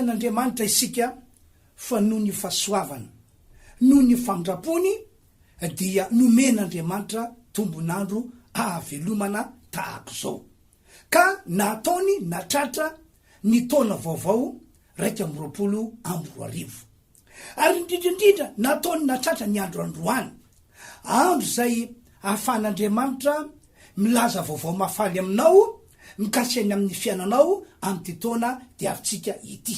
n'Andriamanitra isika fa noho ny fahasoavana, noho ny fandrapony dia nomen'Andriamanitra tombonandro ahavelomana tahaka zao. Ka nataony natratra ny taona vaovao 2020. Ary indrindra nataony natratra ny andro androany, andro zay ahafahan'Andriamanitra milaza vaovao mafaly aminao, mikasiany amin'ny fiainanao amin'ny taona diavintsika ity.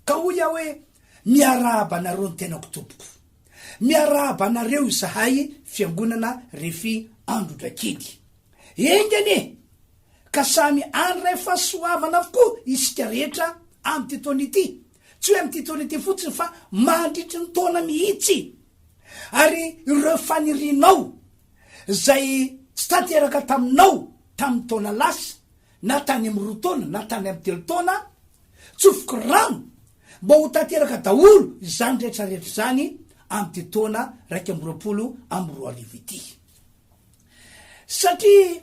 Ka hoy aho hoe miarahaba anareo ny tenako tompoko, miarahaba anareo zahay fiangonana Refy Androdrakely. Engane ka samy andray fahasoavana avokoa isika rehetra amin'ny taona ity, tsy hoe amin'ny taona ity fotsiny fa mandritry ny taona mihitsy. Ary ireo fanirinao zay tsy tanteraka taminao tamin'ny taona lasa, na tany amin'ny 2 taona na tany amin'ny 3 taona, tsofoky rano mba ho tanteraka daholo izany rehetrarehetra zany amin'ny taona 2020 ity. Satria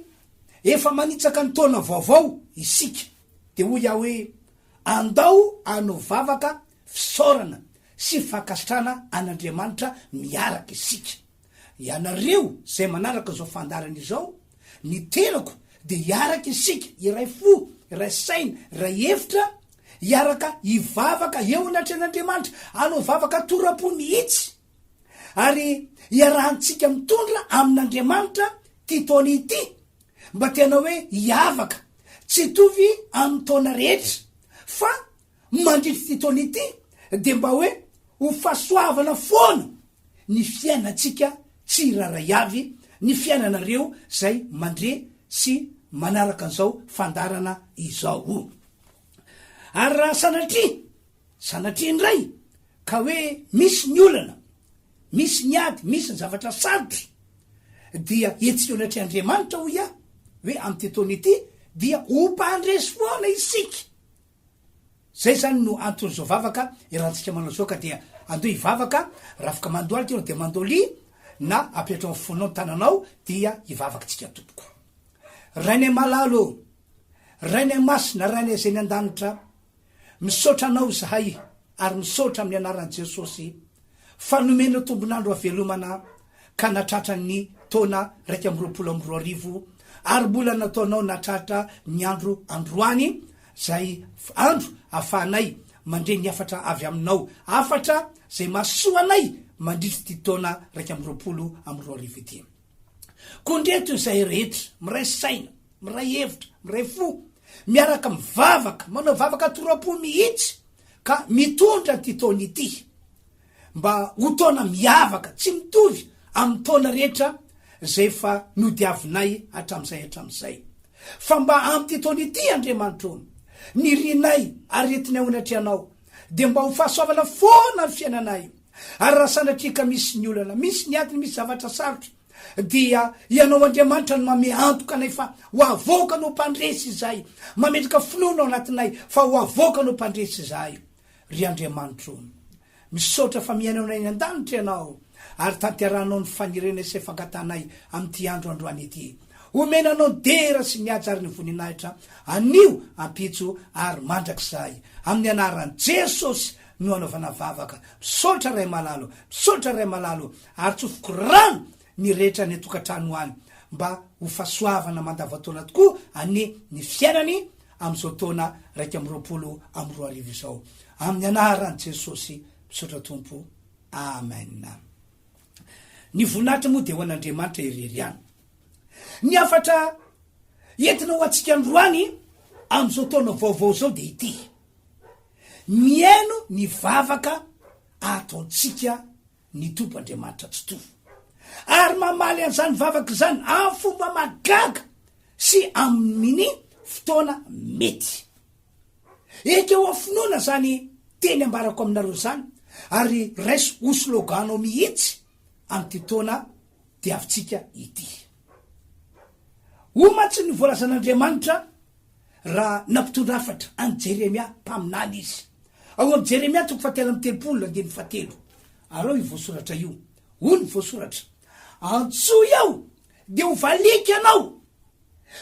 efa manitsaka ny taona vaovao isika, de hoy aho hoe andao anao vavaka fisaorana sy fakasitrana an'Andriamanitra miaraka isika. Ianareo zay manaraka zao fandarana izao, ny terako de iaraka isika, iray fo, iray saina, iray hevitra, iaraka ivavaka eo anatren'Andriamanitra, anao vavaka torapo mihitsy. Ary iarahantsika mitondra amin'Andriamanitra ty taona ity, mba tena hoe iavaka, tsy tovy amin'ny taona rehetra, fa mandritry ty taona ity de mba hoe ho fahasoavana foana ny fiainatsika tsy raray avy, ny fiainanareo zay mandre sy manaraka an'izao fandarana izao. Ary raha sanatria indray ka hoe misy ny olana, misy ny ady, misy ny zavatra sarotra, dia etsika anatr'Andriamanitra ho ia hoe amin'ny taona ity dia hompandresy foana isika. Zay zany no antony zao vavaka irantsika manao zao, ka dia andeo ivavaka, raha afaka mandoaly teo de mandoly, na apetra amin'ny fonao ny tananao dia ivavaka tsika tompoko. Rainay malalo, rainay masina, rainay zay ny an-danitra, misaotra anao zahay ary misaotra amin'ny anaran'i Jesosy fa nomena tombonandro avelomana ka natratra ny taona 2020 ary mbola nataonao natratra ny andro androany, zay andro afahanay mandre ny afatra avy aminao, afatra zay mahasoanay mandritry ty taona 2020 ity. Kondreto zay rehetra, miray saina, miray hevitra, miray fo, miaraka mivavaka, manao vavaka torapo mihitsy, ka mitondra ty taona ity mba ho taona miavaka, tsy mitovy amin'ny taona rehetra zay fa nodiavinay hatram'izay. Fa mba amin'ny ty taona ity Andriamanitra ny rinay aretinay onatreanao, de mba ho fahasoavana foana ny fiainanay. Ary raha sanatria ka misy ny olana, misy ny adiny, misy zavatra sarotra, dia ianao Andriamanitra no mame antoka anay fa ho avoaka no mpandresy izay, mametraka finoana ao anatinay fa ho avoaka no mpandresy izay. Ry Andriamanitra, misaotra fa miainao nay an-danitra ianao, ary tanteranao ny fanirena sy fangatanay amin'ty androany ity. Omenanao dera sy mihaja ary ny voninahitra, anio ampitso ary mandrakizay, amin'ny anaran'i Jesosy no anaovana vavaka. Misaotra ray malalo, misaotra ray malalo, ary tsofoko rano ny rehetra ny tokantrano any, mba ho fahasoavana mandavataona tokoa ane ny fiainany amin'izao taona 2020 izao. Amin'ny anaran'i Jesosy misaotra tompo, amen. Ny voninahitra moa de ho an'Andriamanitra irery any. Ny afatra entina ho atsika androany amin'izao taona vaovao zao de ity: miaino ny vavaka ataontsika ny tompo Andriamanitra tsy tovo, ary mamaly an'izany vavaka zany amin'ny fomba magaga sy amin'ny fotoana mety. Eka ho afinoana zany teny ambarako aminareo zany, ary raiso ho sloganao mihitsy amin'ty taona diavintsika ity. Omatsy ny voalazan'Andriamanitra raha nampitondra afatra any Jeremia mpaminany izy. Ao amin'ny Jeremia 3:7 arao i voasoratra io. Ony voasoratra: antsoy ao de ho valika anao.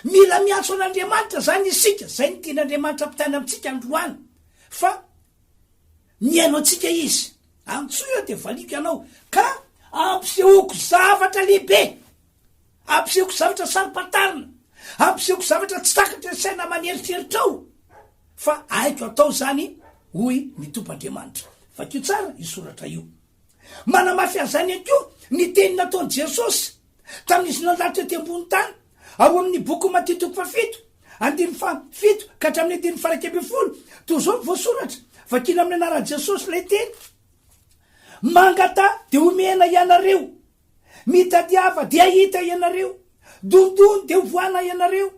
Mila miantso an'Andriamanitra zany isika, zay ny tian'Andriamanitra mpitany amintsika androany. Fa miaino atsika izy antsoa de valiko ianao ka ampisehoko zavatra lehibe, ampisehoko zavatra saropatarina, ampisehoko zavatra tsy takatra saina maneritreritr ao fa aiko atao zany hoy ny tompandriamanitra. Vakio tsara isoratra io. Manamafy azany akio ny teny nataony Jesosy tamin'izy nandalitra ty ambony tany ao amin'ny boky Matthieu 7:1-7 ka hatramin'ny 8:1 toy zao voasoratra vakina amin'ny anaran'i Jesosy lay teny: mangata de omena ianareo, mitadiava de ahita ianareo, dondony de hovoana ianareo,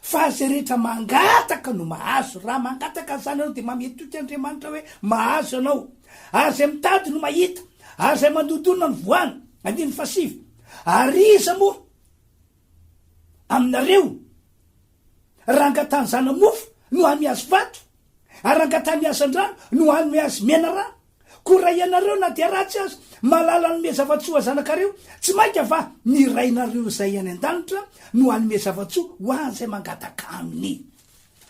fa zay rehetra mangataka no mahazo. Raha mangataka zany anao de mametoky Andriamanitra hoe mahazo anao. Ary zay mitady no mahita, ary zay mandondona ny voana. 5 ariza moa aminareo rangatany zanamofo no hany miazo vato, ary rangatany miazan-drano no hany miazo mena rano. Ko raha ianareo na dia ratsy azy malala nome zavatsoa zanakareo, tsy mainka va ny rainareo zay any an-danitra no hanome zavatsoa ho an'izay mangataka aminy.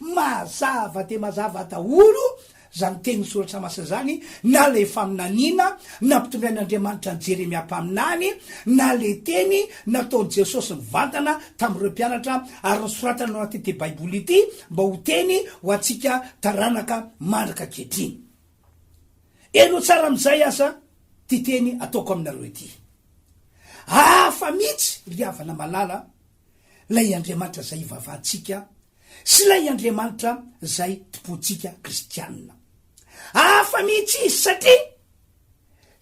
Mazava de mazava daholo zany teny soratra masa zany, na le faminaniana na mpitondrain'Andriamanitra ny Jeremia mpaminany, na le teny nataony Jesosy mivantana tamin'ireo mpianatra ary nosoratana ao anaty baiboly ity mba ho teny ho atsika taranaka mandraka kehitriny. Eno tsara am'izay asa ty teny ataoko aminareo ity. Hafa mihitsy ry havana malala lay Andriamanitra zay ivavahantsika sy lay Andriamanitra zay tompontsika kristianina. Hafa mihitsy izy satria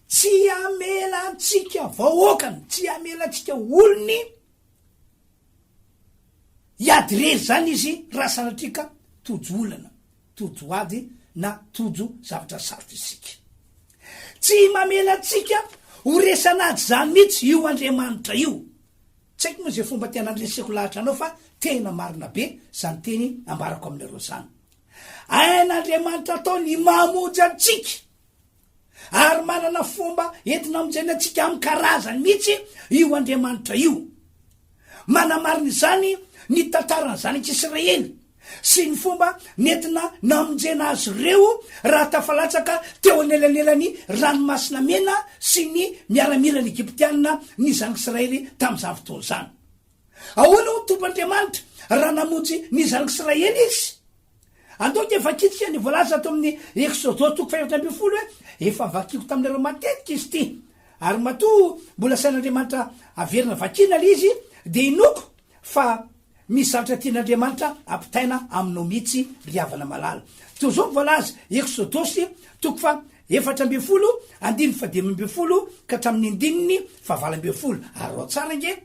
tsy amelantsika vahoakany, tsy amelantsika olony iady rery zany izy raha sanatrika tojo olana, tojo ady na tojo zavatra sarotra isika. Tsy mamelantsika ho resanady zany mihitsy io Andriamanitra io. Tsy haiko moa zay fomba tena andreseko lahatra anao fa tena marina be zany teny ambarako aminareo zany. Ain'Andriamanitra atao ny mamonjy antsika ary manana fomba entina amonjena antsika amin'ny karazany mihitsy io Andriamanitra io. Manamarina izany ny tantaran'ny zanak'Israely sy ny fomba nentina namonjena azy ireo raha tafalatsaka teo anelanelan'ny ranomasina mena sy ny miaramilan'ny Egyptianina ny zanak'Israely tamin'izany fotoana zany. Ahoana ho tompandriamanitra raha namonjy ny zanak'Israely izy? Andao de vakitsika ny voalaza ato amin'ny Exode 4:20 hoe efa vakiko taminareo matetika izy ty, ary matoa mbola sain'Andriamanitra averina vakina le izy de inoko fa misy zavatra tian'Andriamanitra ampitaina aminao mihitsy ry havana malala. Toy zao voalaza Exodosy 4:20 ka hatramin'ny 9:20. Arao tsara nge.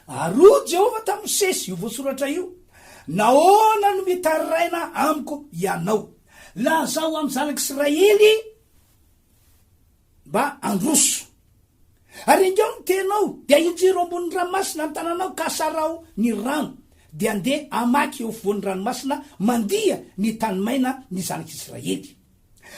Aro Jehova tamin'ny Mosesy io voasoratra io: nahoana no mitariraina amiko ianao, lazao amin'ny zanak'Israely mba androso. Ary ingao ny tenao de injiro ambony ranomasina ny tananao ka sarao ny rano de andeha amaky eo voan'ny ranomasina mandia ny tany maina ny zanak'Israely.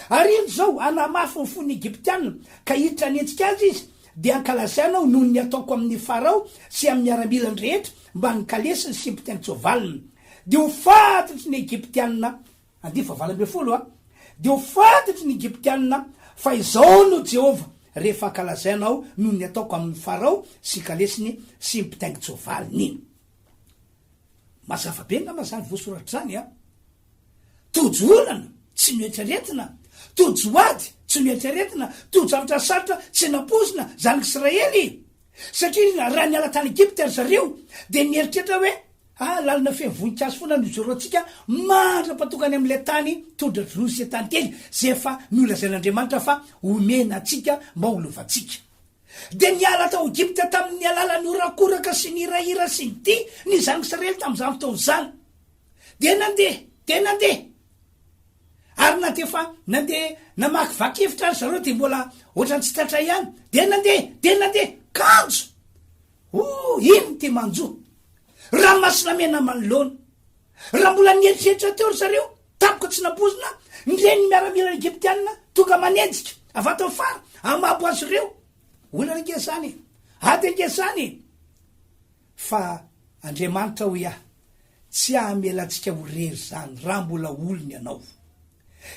Ary ino zao anamafy ny fon'ny Egyptianina ka hiditra nentsika azy izy de ankalazainao noho ny ataoko amin'ny Farao sy amin'ny miaramilany rehetra mba nikalesiny sy mpiteny tsovaliny. De ho fantatry ny Egyptianina 20 de ho fantatry ny Egyptianina fa izao no Jehova rehefa ankalazainao noho ny ataoko amin'ny Farao sy kalesiny sy mpitaingy tsovaliny. Mazava be nga mazany voasoratra zany a. Tojo olana tsy mietreretina, tojo ady tsy mietreretina, tojo zavatra sarotra tsy napozina zanak'Israely. Satria raha niala tany Egypte ry zareo de nieritreritra hoe lalina feno voninkazo foana nizoro atsika mandra-patokany amin'ilay tany tondra Rosia tany kely zay efa nolazain'Andriamanitra fa omena atsika mba holovantsika. De niala tao Egypte tamin'ny alalan'ny orakoraka sy ny irahira sy ny ty ny zanak'Israely tamin'izany fotoana zany. De nandeha ary na defa nandeha namaky vakevitra ary zareo de mbola ohatrany tsy tratra ihany. De nandeha kanjo. Ino ty manjo? Ranomasina mena manoloana. Raha mbola nieritreritra teo ry zareo tapoka tsy napozina nireny miaramila Egyptianina tonga manenjika avato fara amabo azy ireo. Olana nge zany, ady nge zany. Fa Andriamanitra hoe tsy amelantsika ho rery zany raha mbola olony ianao.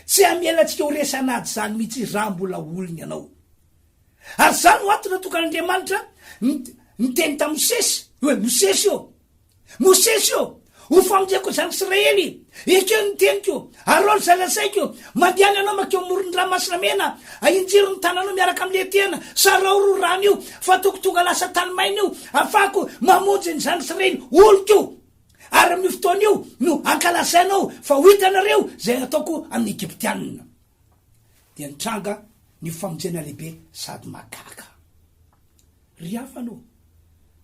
tsy amelatsika ho resanady zany mihitsy raha mbola olony ianao. Ary zany ho atona tokan'Andriamanitra niteny ta Mosesy hoe Mosesy io ho famonjeko zany Israely ekeo niteniko Arony zalasaiko mandiany anao makeo morony ranomasina mena ainjiro ny tananao miaraka amle tena sarao rano io fa tokotonga lasa tany maina io afako mamonjy ny zany Israely oloko ary amin'ny fotoana io no ankalazainao fa ho hitanareo zay ataoko amin'ny Egyptianina. Dia nitranga ny famonjena lehibe sady makaka. Ry hafanao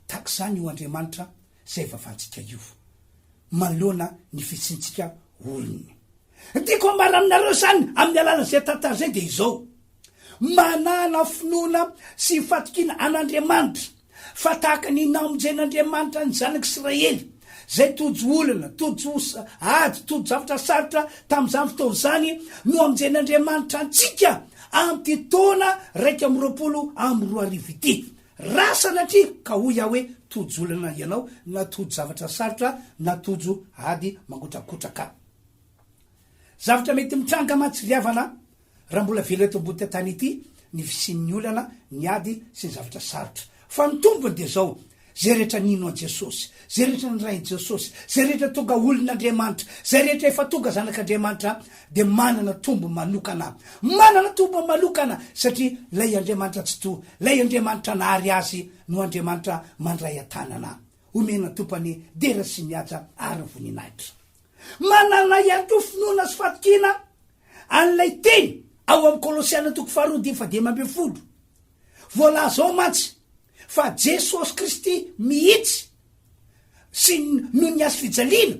tak zany io Andriamanitra zay vavantsika io manoloana ny fitsintsika olony. Tiako ambara aminareo zany amin'ny alala zay tantara zay de izao manana finoana sy fatikina an'Andriamanitra fa tahaka ny namonjen'Andriamanitra ny zanak'Israely zay tojo olana tojo ady tojo zavatra sarotra tamin'izany fotoana zany no amonjen'Andriamanitra antsika amin'ny taona 120 ity. Rasanatria ka hoy aho hoe tojo olana ianao na tojo zavatra sarotra na tojo ady mangotrakotraka. Zavatra mety mitranga matsiriavana raha mbola velo eto ambony tantany ity ny fisian'ny olana ny ady sy ny zavatra sarotra. Fa ny tombony de zao zay rehetra nino an Jesosy, zay rehetra nyray Jesosy, zay rehetra tonga olon'Andriamanitra, zay rehetra efa tonga zanak'Andriamanitra de manana tombo manokana satria lay Andriamanitra tsy to, lay Andriamanitra nahary azy no Andriamanitra mandray atanana omena tompany dera sy mihaja ary voninahitra. Manana ihany koa finoana sy fatikina an'ilay teny ao amin'ny Kolosiana 2:10 voalaza ao mantsy fa Jesosy Kristy mihitsy sy no ny azo fijaliana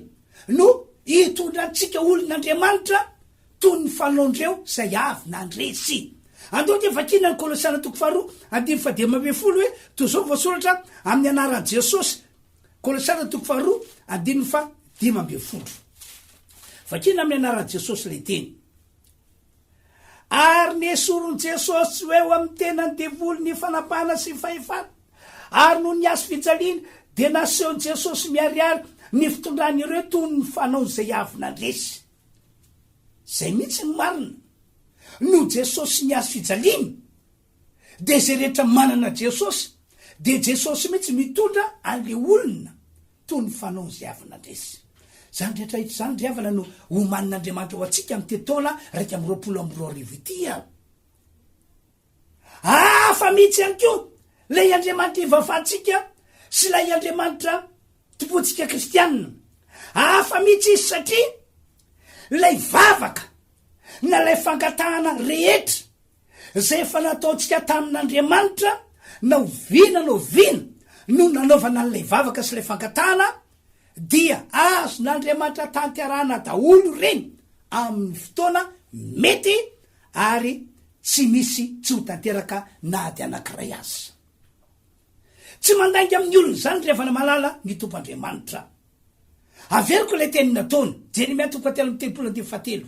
no hitondrantsika olon'Andriamanitra toy ny fanaondreo zay avy nandresy. Andao dia vakina ny Kolosiana 2:10 hoe toy zao voasoratra amin'ny anaran'i Jesosy. Kolosiana 2:10 vakina amin'ny anaran'i Jesosy le teny. Ary nesorony Jesosy tsy hoe ho amin'ny tenany devoly ny fanapahana sy fahefana ary no ny azo fijaliana de nasehony Jesosy miariary ny fitondrany ireo toy ny fanao zay avy nandresy. Zay mihitsy ny marina no Jesosy ny azo fijaliana de zay rehetra manana Jesosy de Jesosy mihitsy mitondra an'le olona toy ny fanao zay avy nandresy. Zany rehetra hitra zany ry havana no homanin'Andriamanitra ho atsika amin'ny tetona 120 ity. Fa mihitsy ihany koa lay Andriamanitra ivavantsika sy lay Andriamanitra tompontsika kristianina. Fa mihitsy izy satria lay vavaka na lay fangatahana rehetra zay efa nataontsika tamin'Andriamanitra na oviana no nanaovana an'ilay vavaka sy lay fangatahana dia azo n'Andriamanitra tanterana daholo reny amin'ny fotoana mety ary tsy misy tsy ho tanteraka na ady anankiray azy. Tsy mandainga amin'ny olona zany rehefa malala ny tomp'Andriamanitra. Averiko le teny nataony Jeremia 3:7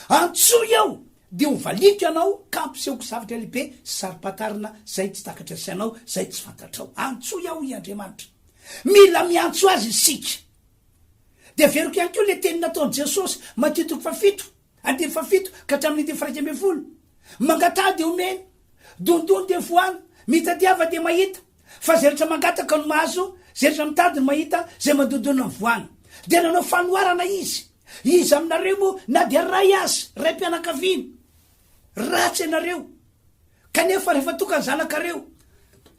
antsoy aho de ho valiko ianao ka ampisehoko zavatra lehibe sarim-patarina zay tsy takatra sianao zay tsy fantatrao. Antsoy aho i Andriamanitra, mila miantso azy isika. De averiko ihany koa le teny nataony Jesosy Matthieu 7:7 ka hatramin'ny 1:10 mangatady omeny, dondony de voana, mitadiava de mahita, fa zay rehetra mangataka no mahazo, zay rehetra mitady no mahita, zay mandondona ny voana. De nanao fanoarana izy aminareo moa na dia ray azy, ray mpianakaviana ratsy ianareo kanefa rehefa toka ny zanakareo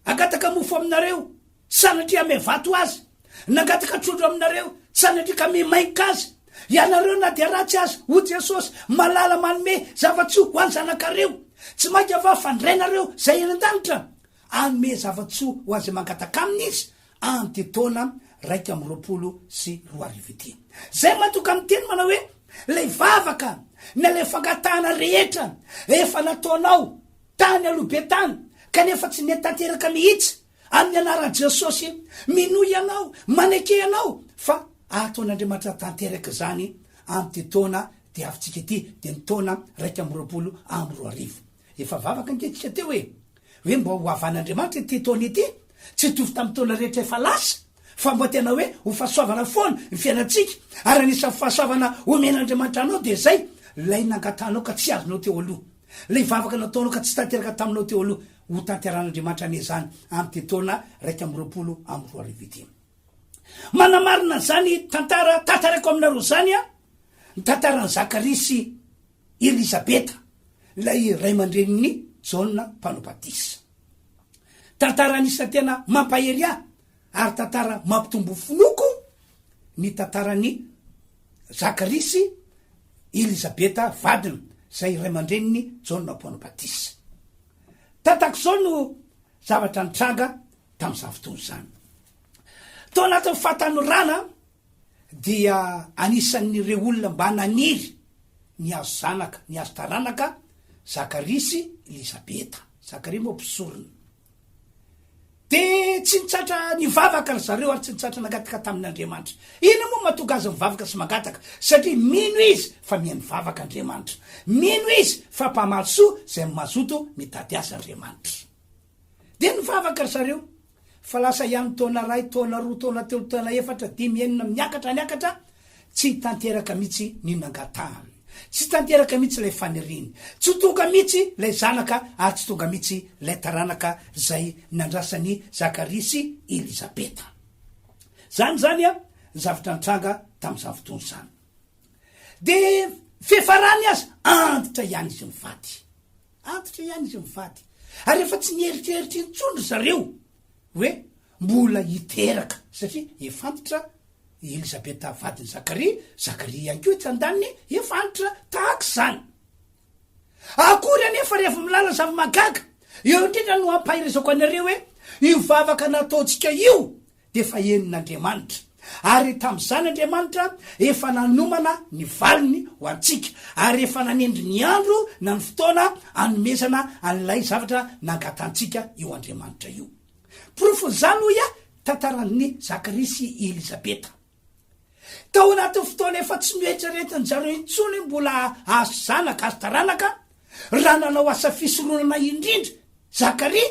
agataka mofo aminareo sanatria ame vato azy, nagataka trondro aminareo sanatria ka memaika azy, ianareo na dia ratsy azy ho Jesosy malala manome zava-tsoa ho any zanakareo, tsy mainka ava fandrainareo zay eny an-danitra anome zava-tsoa ho azy mangataka amin'izy antitona 120 ity. Zay matoka amin'ny teny manao hoe lay vavaka na lay fangatahana rehetra efa nataonao tany aloha be tany kanefa tsy netanteraka mihitsy amin'ny anaran'i Jesosy minoy ianao, maneke ianao, fa ataon'Andriamanitra tanteraka zany amin'ny ty taona de avitsika ity de ny taona 120. Efa vavaka nketsika teo hoe mba ho avan'Andriamanitra ty taona ity tsy tovy tamin'ny taona rehetra efa lasa, fa mba tena hoe ho fahasoavana foana ny fiainatsika ary anisany fahasoavana omen'Andriamanitra anao de zay lay nangatanao ka tsy azonao teo aloha, lay vavaka nataonao ka tsy tanteraka taminao teo aloha, ho tanteran'Andriamanitra ane zany amy ty taona 2024. Manamarina zany tantara tantarako aminareo zany a, ny tantaran'ny Zakaria sy Elisabeta, lay ray aman-dreniny Jaona mpanao batisa. Tantara anisany tena mampahery ahy ary tantara mampitombo fonoko ny tantarany Zakaria sy Elisabeta vadiny zay ray aman-dreniny Jaona mpanao batisa. Tatako zao no zavatra nitranga tamin'izany fotoana zany. Tao anatin'ny fahatanorana dia anisan'ireo olona mba naniry ny azo zanaka, ny azo taranaka Zakaria sy Elisabeta. Zakaria moa mpisorona. De tsy nitsatra nivavaka ry zareo ary tsy nitsatra nangataka tamin'Andriamanitra. Ina moa mahatonga azy mivavaka sy mangataka? Satria mino izy fa mihaino vavaka Andriamanitra. Mino izy fa mpamalisoa zay mazoto mitady azy Andriamanitra. De nivavaka ry zareo. Fa lasa ihany taona ray, taona roa, taona telo, taona efatra, 10 enina miakatra, tsy tanteraka mihitsy ny nangatahany. Tsy tanteraka mihitsy lay faniriny. Tsy tonga mihitsy lay zanaka ary tsy tonga mihitsy lay taranaka zay nandrasany Zakaria sy Elisabeta. Zany a, zavatra nitranga tamin'izany fotoana zany. De fefarany azy, antitra ihany izy mivady. Antitra ihany izy mivady. Ary efa tsy nieritreritry intsondry zareo hoe mbola hiteraka satria efantitra Elisabeta vadiny Zakaria, Zakaria ihany koa itsandaniny efantitra tahaka zany. Akory anefa rehefa milala zava-magaga, eo indrindra no ampahirizako anareo hoe io vavaka nataontsika io de efa henin'Andriamanitra. Ary tamin'izany Andriamanitra efa nanomana ny valiny ho antsika, ary efa nanendry ny andro na ny fotoana anomezana an'ilay zavatra nangatantsika io Andriamanitra io. Profo zany hoy a tantaran'ny Zakaria sy Elisabeta. Tao anatin'ny fotoana efa tsy mihetraretin'ny zareo intsony mbola azo zanaka, azo taranaka, raha nanao asa fisoronana indrindra Zakaria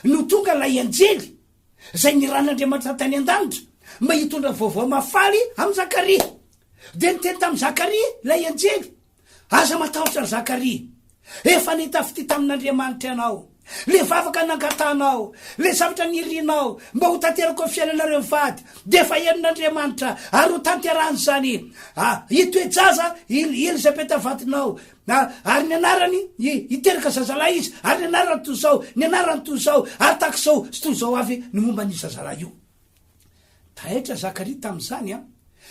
no tonga lay anjely zay niran'Andriamanitra tany an-danitra mba hitondra vaovao mafaly amin'ny Zakaria. De niteny tamin'ny Zakaria lay anjely, aza matahotra Zakaria, efa nitafity tamin'Andriamanitra ianao, le vavaka nangatanao, le zavatra nirinao mba ho tanterako fiainanareo mivady, de efa henin'Andriamanitra ary ho tanterany zany. Itoejaza Elisabeta vadinao, ary ny anarany hiteraka zazalahy izy, ary ny anarany toy zao, ny anarany toy zao, ary takizao sy toy zao avy ny momba ny zazalahy io. Tahetra Zakaria tamin'izany a,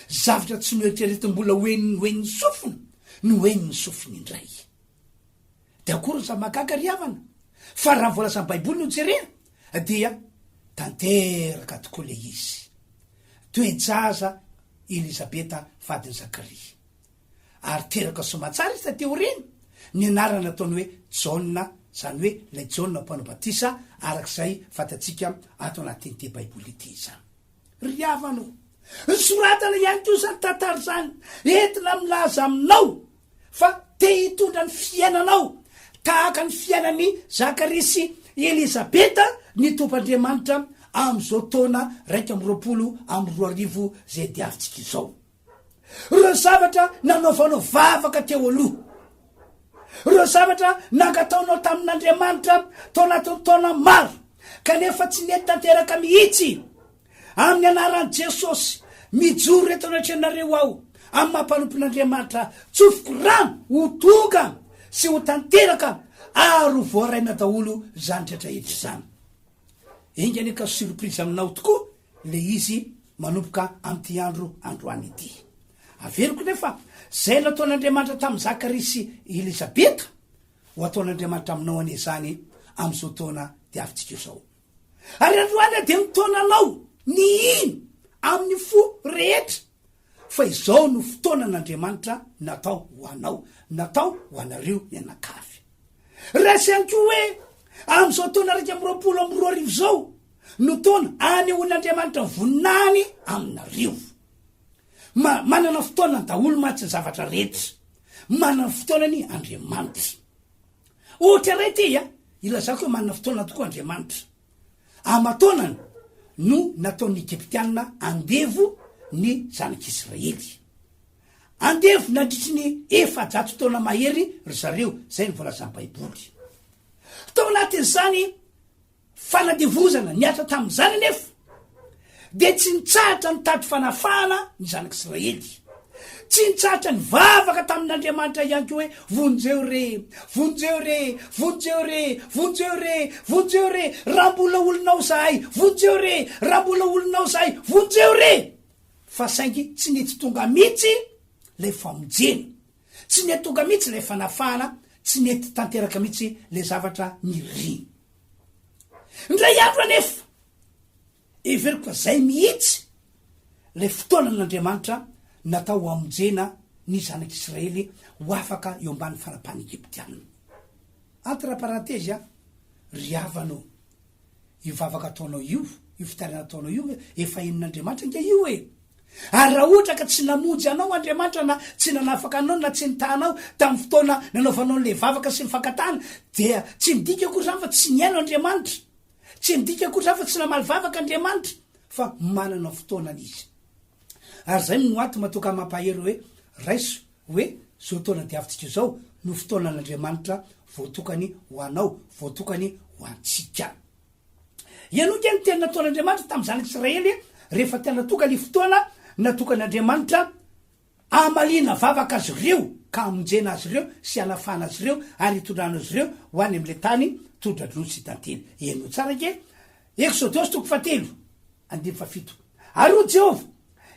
zavatra tsy noeritreretin mbola hoeniny sofina, no hoeniny sofina indray. De akory sa magaga ry havana, fa raha voalazan'ny Baiboly no jerena dia tanteraka tokoa le izy. Toejaza Elisabeta vadiny Zakaria. Ary teraka somatsara izy tateo reny, ny anarana ataony hoe Jaona, zany hoe lay Jaona mpanao batisa, arak'izay fatatsika ato anatin'ny ty Baiboly ity zany. Ry havano, ny soratana ihany koa zany tantara zany, entina milaza aminao fa te hitondra ny fiainanao tahaka ny fiainany Zakaria sy Elisabeta ny tompandriamanitra am'izao taona 2022 zay diavintsika izao. Reo zavatra nanaovanao vavaka teo aloha, reo zavatra nangataonao tamin'Andriamanitra tao anatin'ny taona maro, kanefa tsy nety tanteraka mihitsy amin'ny anaran'i Jesosy, mijoro reto anatrenareo ao amin'ny mampanompon'Andriamanitra, tsofoko rano ho tonga sy ho tanteraka ary ho voaraina daholo zany rehetrarehetra zany. Engany ka surprise aminao tokoa le izy manomboka am'ty androany ity. Averiko nefa zay nataon'Andriamanitra tamin'ny Zakaria sy Elisabeta ho ataon'Andriamanitra aminao ane zany am'izao taona diavintsika izao. Ary androany de mitaonanao ny ino amin'ny fo rehetra, fa izao no fotoanan'Andriamanitra natao ho anao, natao ho anareo ny anakavy. Rasy ihany koa hoe am'izao taona 2022 zao no taona anehoan'Andriamanitra voninahiny aminareo. Manana fotoana daholo matsy zavatra rehetra, manana fotoanany Andriamanitra. Ohatra ray ty ilazako hoe manana fotoana tokoa Andriamanitra. Amataonany no nataon'ny Egyptianina andevo ny zanak'Israely. andevy nandritry ny efa-jato taona mahery ry zareo, zay ny volazan'ny baiboly. Tao anatin'izany fanadevozana niatra tamin'izany nefa de tsy nitsahatra nitady fanafahana ny zanak'Israely, tsy nitsahatra ny vavaka tamin'Andriamanitra ihany ko hoe vonjeo re, vonjeo re, vonjeo re, vonjeo re, vonjeo re, raha mbola olonao zahay, vonjeo re, raha mbola olonao zahay, vonjeo re. Fa saingy tsy nety tonga mihitsy le famonjena, tsy nety tonga mihitsy le fanafahana, tsy nety tanteraka mihitsy le zavatra miriny. Ndray andro anefa everiko zay mihitsy le fotoana n'Andriamanitra natao amonjena ny zanak'Israely ho afaka eo ambany fanapahan'ny Egyptianina. Entre parenthèse, ry havanao, io vavaka ataonao io fitariana ataonao io efa henon'Andriamanitra nge io e. Ary raha ohatra ka tsy namonjy anao Andriamanitra na tsy nanafaka anao na tsy nitanao tamin'ny fotoana nanaovanao le vavaka sy mifankatana, dia tsy midika koa zany fa tsy niaino Andriamanitra, tsy midika koa zany fa tsy namaly vavaka Andriamanitra, fa manana fotoana izy. Ary zay no ato matoka mampahery hoe raiso hoe zao taona diavintsika zao no fotoanan'Andriamanitra voatokany ho anao, voatokany ho antsika. Ianoka ny tena nataon'Andriamanitra tamin'ny zanak'Israely rehefa tena toka le fotoana natokan'Andriamanitra amalina vavaka azy ireo ka amonjena azy ireo sy anafana azy ireo ary hitondrana azy ireo ho any am'le tany tondradrono sy tantely. Eno tsara ke Exodosy 7:17. Ary o Jehova,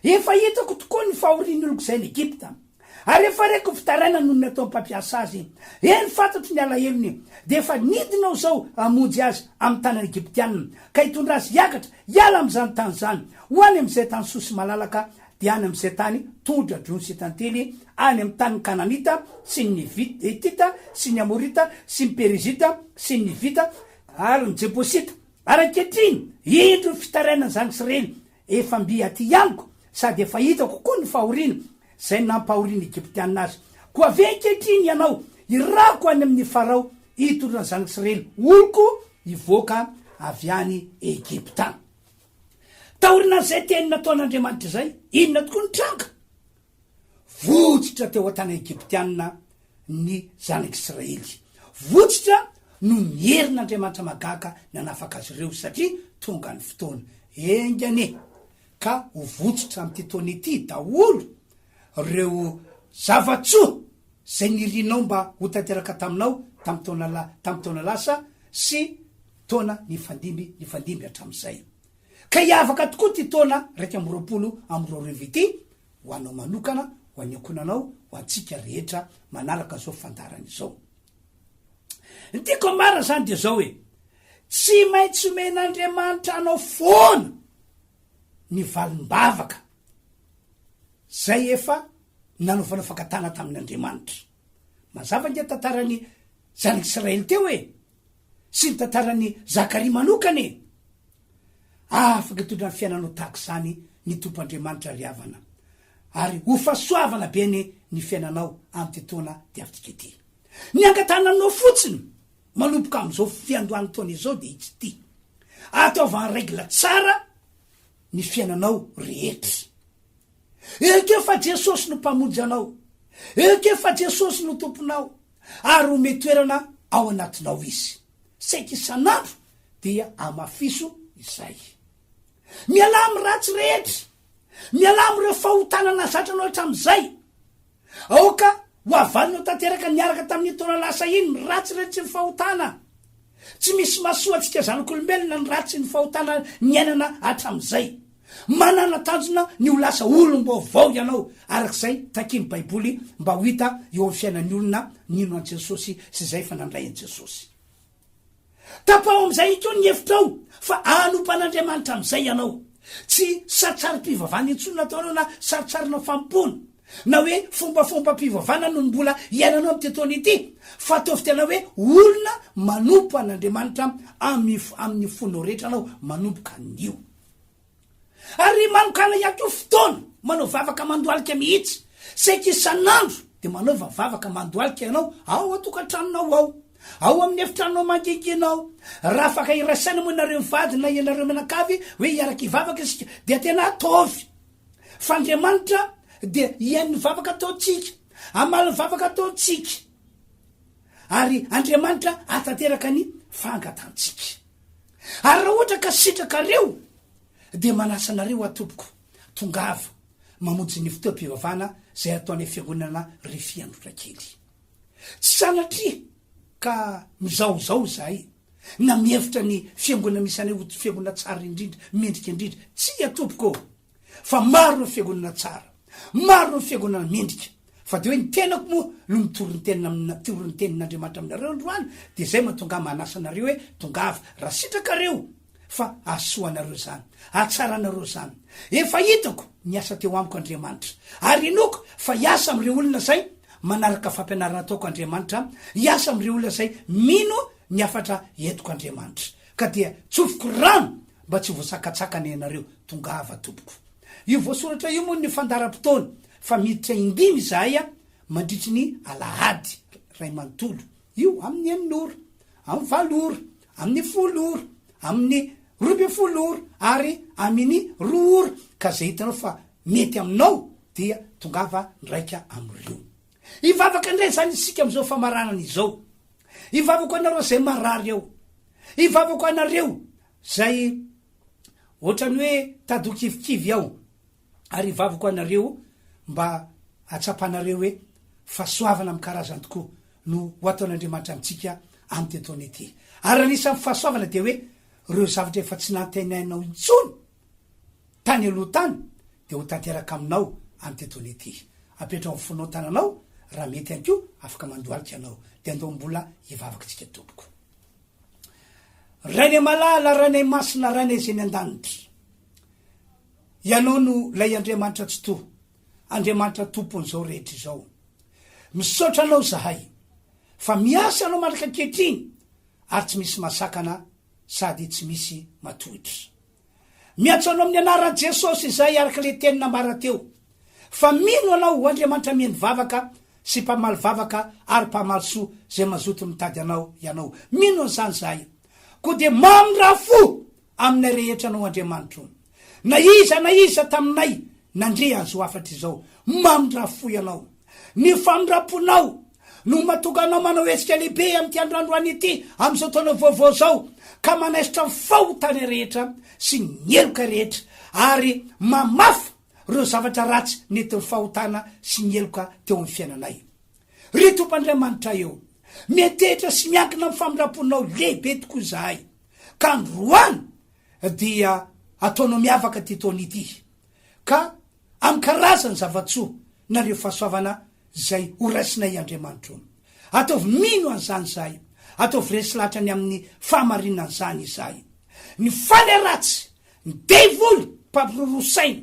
efa hitako tokoa ny fahorian'oloko zay ny Egypta, ary efa reko fitaraina noho ny atao mpampiasa azy. Eny fantatro ny alahelony, de efa nidinao zao amonjy azy amin'ny tanany Egyptianina, ka hitondra azy hiakatra hiala am'izany tany zany ho any am'izay tany sosy malalaka, de any am'izay tany tondradrono sy tantely, any amin'ny tany Kananita sy ny Hitita sy ny Amorita sy ny Perizita sy ny Vita ary ny Jebosita. Ary ankehitriny indro ny fitarainany zanak'Israely efa mbi aty ianiko, sady efa hitako koa ny fahoriana zay nampahoriana Egyptianina azy. Koa ave ankehitriny ianao irako any amin'ny Farao hitondrona zanak'Israely oloko hivoaka avy any Egypta. Tahorina zay teny nataon'Andriamanitra zay, inona tokoa ny tranga? Votsitra teo an-tany Egyptianina ny zanak'Israely, votsitra no nierin'Andriamanitra magaka nanafaka azy ireo satria tonga ny fotoana engane ka ho votsitra am'ty taona ity daholo reo zavatsoa zay nirinao mba ho tanteraka taminao tam'y taona lasa sy taona nifandimby hatram'izay. Ka hiavaka tokoa ty taona 2020 ity ho anao manokana, ho any ankonanao, ho antsika rehetra manaraka zao fandarana izao. Ny tiako mara zany de zao hoe tsy maintsy omen'Andriamanitra anao foana ny valim-bavaka zay efa nanaovana fakatana tamin'Andriamanitra. Mazava nge tantarany zanak'Israely teo e, sy ny tantarany Zakaria manokany afaka hitondrany fiainanao tahaka zany ny tompoandriamanitra ry havana, ary ho fahasoavana beny ny fiainanao am'ty taona diavintsika ity. Ny angatananao fotsiny manomboka am'izao fiandohan'ny taona izao de itsy ty ataovany regla tsara ny fiainanao rehetra. Ekeo fa Jesosy no mpamonjy anao, ekeo fa Jesosy no tomponao, ary ho metoerana ao anatinao izy. Saika isan'andro dia amafiso izay. Mialamy ratsy rehetra, mialamy reo fahotanana zatranao hatram'izay. Aoka ho avalinao tanteraka niaraka tamin'ny taona lasa iny ny ratsy rehetra ny fahotana. Tsy misy masoa atsika zanak'olombelona ny ratsy ny fahotana ny ainana hatram'izay. Manana tanjona ny ho lasa olom-baovao ianao, arak'izay takiny baiboly mba ho hita eo amin'ny fiainan'ny olona nino an Jesosy sy zay fa nandray an Jesosy. Tapao am'izay ito ny hevitrao fa anompan'Andriamanitra am'izay ianao. Tsy sarotsary mpivavana intsony nataonao na sarotsarina fampona, na hoe fombafomba mpivavana no mbola iainanao am'ty taona ity, fa ataovy tena hoe olona manompo an'Andriamanitra amin'ny fonao rehetra anao manompoka an'io. Ary manokana ihany koa fotoana manao vavaka mandoalika mihitsy, saika isan'andro de manaova vavaka mandoalika ianao ao atokantranonao ao amin'ny efitranonao manginginao. Raha afaka irasaina moa nareo mivady na ianareo menakavy hoe hiaraka hivavaka isika de tena ataovy. Fa Andriamanitra dia iain'ny vavaka ataotsika, amaly vavaka ataotsika, ary Andriamanitra atateraka ny fangatantsika. Ary raha ohatra ka sitrakareo dia manasanareo atompoko tongava mamonjy ny fotoam-pivavahana zay ataon'ny fiangonana Rifiandrodrakely. Tsy sanatria ka mizaozao zahay na mihevitra ny fiangonana misy anay ho fiangonana tsara indrindra, mendrika indrindra, tsy atompoko, fa maro ny fiangonana tsara, maro ny fiangonana mendrika, fa de hoe ny tenako moa no mitoron'ny tenin'Andriamanitra aminareo androany. De zay mahatonga manasanareo hoe tongava raha sitrakareo fa asoanareo zany, atsaranareo zany. Efa hitako niasa teo amiko Andriamanitra, ary inoko fa hiasa am'ireo olona zay manaraka fampianarana ataoko Andriamanitra, hiasa am'ireo olona zay mino ny afatra entiko Andriamanitra, ka dia tsofoko rano mba tsy voasakatsakany ianareo tongava tompoko. Io voasoratra io moa ny fandaram-potoana fa miditra indimy zahay mandritry ny alahady ray manontolo, io amin'ny 9 ora, amin'ny 8 ora, amin'ny 10 ora, amin'ny 12 ora, ary amin'ny 2 ora. Ka zay hitanao fa mety aminao dia tongava ndraika am'ireo. Ivavaka indray zany isika am'izao famaranana izao. Ivavako anareo zay marary ao, ivavako anareo zay ohatrany hoe tadokivikivy ao, ary ivavako anareo mba atsapanareo hoe fahasoavana amin'ny karazany tokoa no ho ataon'Andriamanitra amintsika amin'ny tetony ity. Ary anisan'ny fahasoavana dia hoe reo zavatra efa tsy nantenainao intsony tany aloha tany dia ho tanteraka aminao amin'ny tetony ity. Apetra amin'ny fonao tananao, raha mety ihany koa afaka mandoalika anao, dia andao mbola hivavakatsika tompoko. Rainay malala, rainay masina, rainay zay ny an-danitra, ianao no lay Andriamanitra tsy to, Andriamanitra tompon'izao rehetra izao. Misaotra anao zahay fa miasa anao malaka ankehitriny ary tsy misy masakana sady tsy misy matohitra. Miantso anao amin'ny anaran'i Jesosy izay araka le teny nambara teo, fa mino anao ho Andriamanitra mihaino vavaka sy mpamaly vavaka ary mpamaly soa zay mazoto mitady anao ianao. Mino an'izany zahay, ko dia mamindra-fo aminay rehetra anao Andriamanitra. Na iza taminay nandre azo afatra izao, mamindra-fo ianao. Ny famindraponao no mahatonga anao manao hetsika lehibe amin'ity androandroany ity, amin'izao taona vaovao zao, ka manaisitra fahotany rehetra sy ny eloka rehetra, ary mamafa reo zavatra ratsy nety ny fahotana sy ny eloka teo amin'ny fiainanay. Ry Tompoandriamanitra eo, mietehitra sy miankina amin'ny famindraponao lehibe tokoa zahay, ka androany dia ataonao miavaka ty taona ity, ka amin'ny karazany zavatsoa nareo fahasoavana zay horaisinay Andriamanitra. Ataovy mino an'izany zahay, ataovy resy lahatra ny amin'ny fahamarinana an'izany izahay. Ny faly ratsy, ny devoly, mpampirorosaina,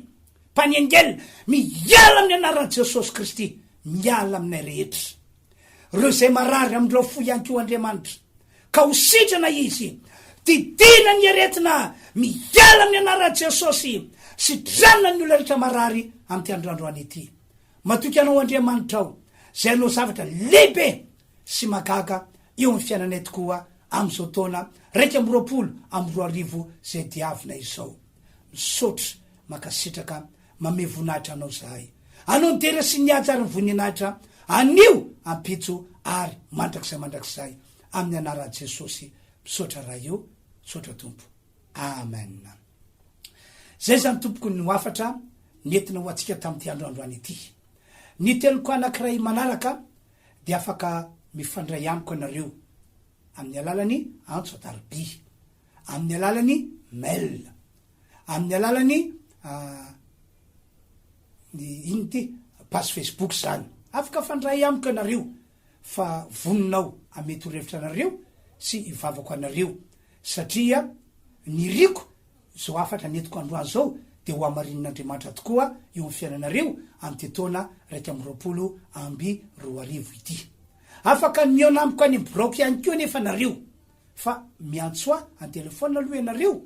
mpaniangelina, miala amin'ny anaran'i Jesosy Kristy, miala aminay rehetra. Reo zay marary amindreo fo ihany koa Andriamanitra, ka ho sitrana izy, didina ny aretina, miala amin'ny anaran'i Jesosy, sitranana ny olona rehetra marary amin'ity androandroany ity. Matoky anao Andriamanitra ao, zay anao zavatra lehibe sy magaga eo amin'ny fiainanay tokoa amin'izao taona 2020 zay diavina izao. Misaotra makasitraka mame voninahitra anao zahay, anao nidera sy nihaja ary ny voninahitra, anio ampitso ary mandrakizay amin'ny anaran'i Jesosy. Misaotra raha io, misaotra Tompo. Amen. Zay zany tompoko ny hoafatra nentina ho atsika tamin'ity androandroany ity. Ny teloko anankiray manaraka dia afaka mifandray amiko anareo amin'ny alalany antso atarby, amin'ny alalany mail, amin'ny alalany ino ty page Facebook zany. Afaka fandray amiko anareo fa voninao amety horevitra anareo sy ivavako anareo, satria ny riko zao afatra netiko androany zao dia ho amarin'Andriamanitra tokoa eo amin'ny fiainanareo amin'ny taona 2020 ity. Afaka miona amiko any bloc ihany koa nefa nareo, fa miantso any telefona aloha ianareo,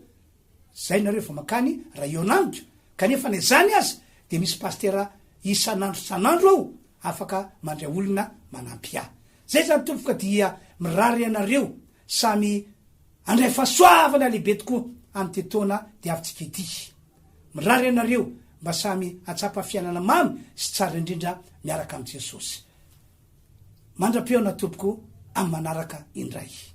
zay nareo fa makany raha ionamiko, kanefa na zany azy dia misy pastera isanandro ao afaka mandray olona manampy ahy. Zay zany tompoka dia mirary ianareo samy andray fahasoavana lehibe tokoa amin'ny taona dia avitsika ity. Mirary ianareo mba samy atsapa fiainana mamy sy tsara indrindra miaraka am' Jesosy. Mandra-peona tompoko amin'ny manaraka indray.